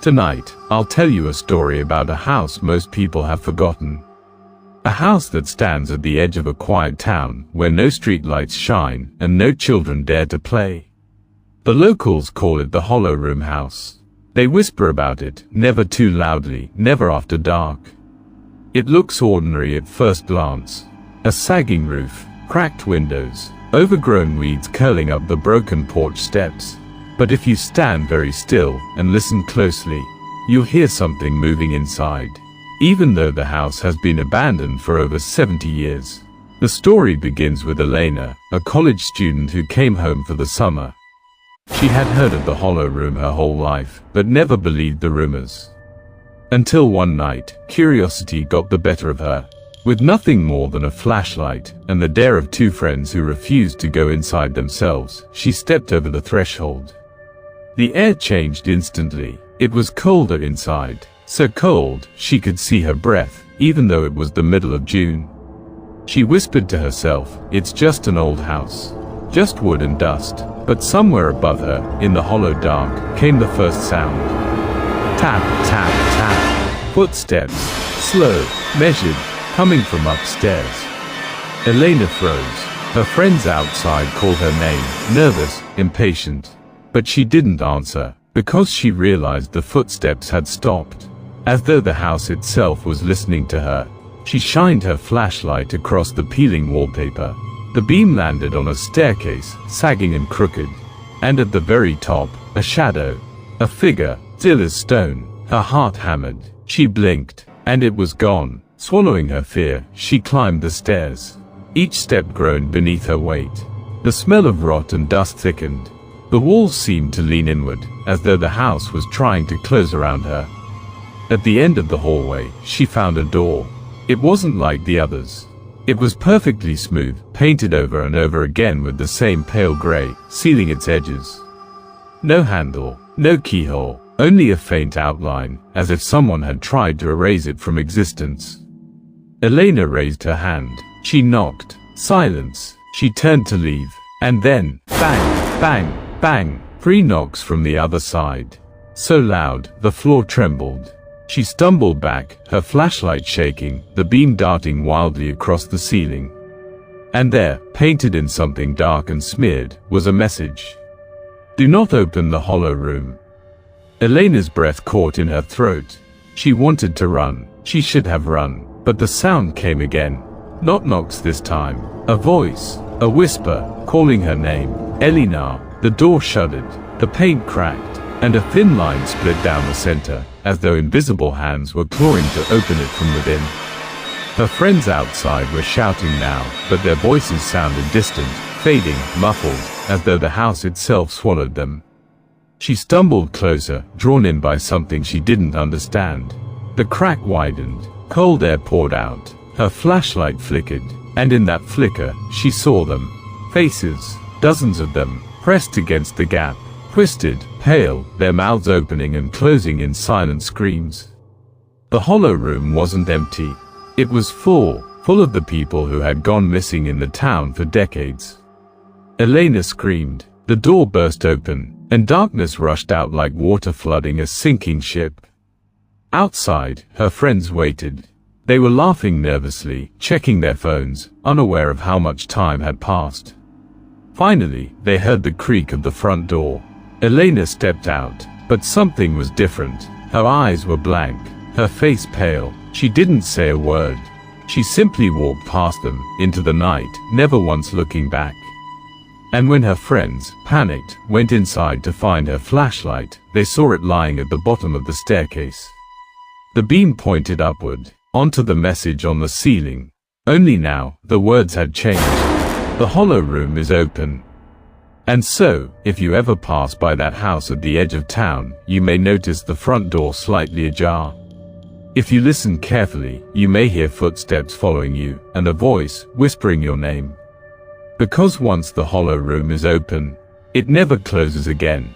Tonight, I'll tell you a story about a house most people have forgotten. A house that stands at the edge of a quiet town where no streetlights shine and no children dare to play. The locals call it the Hollow Room House. They whisper about it, never too loudly, never after dark. It looks ordinary at first glance. A sagging roof, cracked windows, overgrown weeds curling up the broken porch steps. But if you stand very still and listen closely, you'll hear something moving inside, even though the house has been abandoned for over 70 years. The story begins with Elena, a college student who came home for the summer. She had heard of the Hollow Room her whole life, but never believed the rumors. Until one night, curiosity got the better of her. With nothing more than a flashlight and the dare of two friends who refused to go inside themselves, she stepped over the threshold. The air changed instantly. It was colder inside, so cold she could see her breath, even though it was the middle of June. She whispered to herself, "It's just an old house. Just wood and dust." But somewhere above her, in the hollow dark, came the first sound. Tap, tap, tap. Footsteps, slow, measured, coming from upstairs. Elena froze. Her friends outside called her name, nervous, impatient. But she didn't answer, because she realized the footsteps had stopped. As though the house itself was listening to her, she shined her flashlight across the peeling wallpaper. The beam landed on a staircase, sagging and crooked. And at the very top, a shadow. A figure, still as stone, her heart hammered. She blinked, and it was gone. Swallowing her fear, she climbed the stairs. Each step groaned beneath her weight. The smell of rot and dust thickened. The walls seemed to lean inward, as though the house was trying to close around her. At the end of the hallway, she found a door. It wasn't like the others. It was perfectly smooth, painted over and over again with the same pale gray, sealing its edges. No handle, no keyhole, only a faint outline, as if someone had tried to erase it from existence. Elena raised her hand. She knocked. Silence. She turned to leave. And then, bang, bang, bang, 3 knocks from the other side. So loud, the floor trembled. She stumbled back, her flashlight shaking, the beam darting wildly across the ceiling. And there, painted in something dark and smeared, was a message. "Do not open the Hollow Room." Elena's breath caught in her throat. She wanted to run. She should have run. But the sound came again. Not knocks this time. A voice, a whisper, calling her name. Elena. The door shuddered. The paint cracked, and a thin line split down the center, as though invisible hands were clawing to open it from within. Her friends outside were shouting now, but their voices sounded distant, fading, muffled, as though the house itself swallowed them. She stumbled closer, drawn in by something she didn't understand. The crack widened. Cold air poured out. Her flashlight flickered, and in that flicker, she saw them. Faces, dozens of them, pressed against the gap, twisted, pale, their mouths opening and closing in silent screams. The Hollow Room wasn't empty. It was full of the people who had gone missing in the town for decades. Elena screamed. The door burst open, and darkness rushed out like water flooding a sinking ship. Outside, her friends waited. They were laughing nervously, checking their phones, unaware of how much time had passed. Finally, they heard the creak of the front door. Elena stepped out, but something was different. Her eyes were blank, her face pale. She didn't say a word. She simply walked past them, into the night, never once looking back. And when her friends, panicked, went inside to find her flashlight, they saw it lying at the bottom of the staircase. The beam pointed upward, onto the message on the ceiling. Only now, the words had changed. The Hollow Room is open. And so, if you ever pass by that house at the edge of town, you may notice the front door slightly ajar. If you listen carefully, you may hear footsteps following you, and a voice whispering your name. Because once the Hollow Room is open, it never closes again.